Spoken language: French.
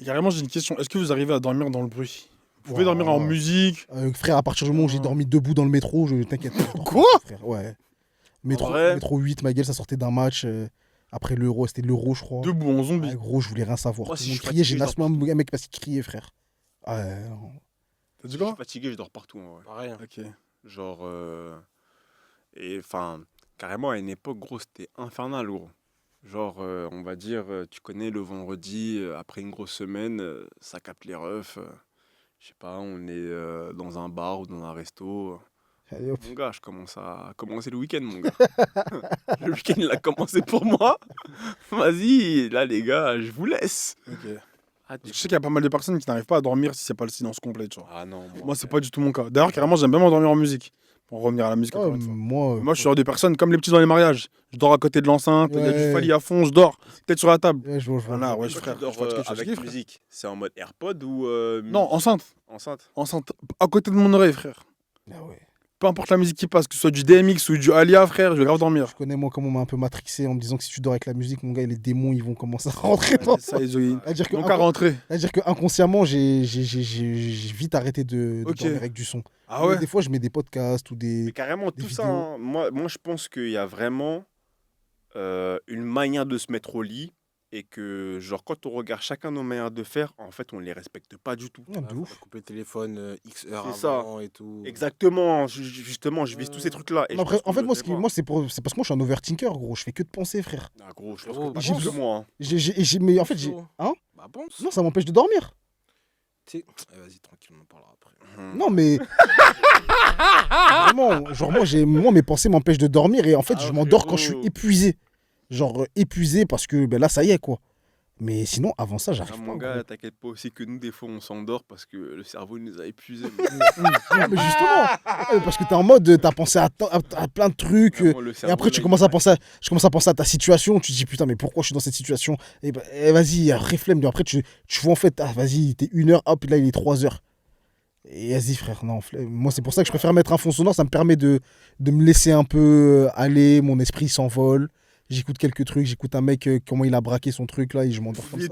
Carrément, j'ai une question. Est-ce que vous arrivez à dormir dans le bruit? Vous pouvez dormir en Ouah. musique? Frère, à partir du moment où j'ai dormi debout dans le métro, je t'inquiète. je dors Quoi? pas, frère. Ouais. Métro, vrai métro 8, ma gueule, ça sortait d'un match. Après l'Euro, c'était l'Euro, je crois. Debout en zombie. Ouais, gros, je voulais rien savoir. Moi, Tout si le je monde suis criait, j'ai fatigué, je nassement un mec parce qu'il criait, frère. Ouais, non. T'as dit Si je quoi? suis fatigué, je dors partout en vrai. Pareil. Ok. Genre. Et enfin, carrément, à une époque, gros, c'était infernal, gros. Genre, on va dire, tu connais le vendredi, après une grosse semaine, ça capte les refs. Je sais pas, on est dans un bar ou dans un resto. Allez, hop. Mon gars, je commence à commencer le week-end, mon gars. Le week-end, il a commencé pour moi. Vas-y, là, les gars, je vous laisse. Ok. Ah, Je sais qu'il y a pas mal de personnes qui n'arrivent pas à dormir si c'est pas le silence complet, tu vois. Ah non, Moi, c'est pas du tout mon cas. D'ailleurs, carrément, j'aime bien m'endormir en musique. Pour revenir à la musique encore une fois. Moi, Moi, je suis genre des personnes comme les petits dans les mariages. Je dors à côté de l'enceinte, il y a du Ouais. Fali à fond, je dors. Tête sur la table. ouais, je vois. Voilà, ouais, Quand frère. tu dors je suis fatigué, je suis avec fatigué, frère. musique, c'est en mode AirPod ou Non, enceinte. enceinte? Enceinte. À côté de mon oreille, frère. Ah ouais. Peu importe la musique qui passe, que ce soit du DMX ou du Alia, frère, je vais grave dormir. Je connais moi comment on m'a un peu matrixé en me disant que si tu dors avec la musique, mon gars, les démons ils vont commencer à rentrer dans Ça, ils ont C'est-à-dire que, ils ont qu'à rentrer. c'est-à-dire que inconsciemment, j'ai vite arrêté de Ok. dormir avec du son. Ah Mais ouais? des fois, je mets des podcasts ou des. Mais carrément, des tout ça, vidéos. hein. Moi, je pense qu'il y a vraiment une manière de se mettre au lit et que, genre, quand on regarde chacun nos manières de faire, en fait, on les respecte pas du tout. Ah, de ouf. Couper le téléphone X heures C'est ça. avant et tout. Exactement, justement, je vise tous ces trucs-là. Et je Après, pense en que fait, je moi, le fais pas. c'est parce que moi, je suis un overthinker, gros. Je fais que de penser, frère. Ah, gros, je pense Gros, que pas j'ai plus que besoin- moi. Hein. Mais en fait, j'ai. Chaud. Hein? Bah bon, Non, ça m'empêche de dormir. vas-y, tranquille, on en parlera après. Non, mais. Vraiment, genre, moi, mes pensées m'empêchent de dormir et en fait, Ah, je m'endors quand je suis frérot. épuisé. Genre, épuisé parce que ben là, ça y est, quoi. Mais sinon, avant ça, Ah, j'arrive mon pas. gars, gros. t'inquiète pas aussi que nous, des fois, on s'endort parce que le cerveau il nous a épuisés. Non, mais justement, parce que t'es en mode, t'as pensé à plein de trucs. Et après, tu commences à penser à ta situation. Tu te dis, putain, mais pourquoi je suis dans cette situation? Et bah, vas-y, réflemme. Après, tu vois en fait, ah, vas-y, t'es 1 heure, hop, là, il est 3 heures. Et vas-y, frère, non, moi, c'est pour ça que je préfère mettre un fond sonore. Ça me permet de me laisser un peu aller. Mon esprit s'envole. J'écoute quelques trucs. J'écoute un mec, comment il a braqué son truc, là, et je m'endors comme ça.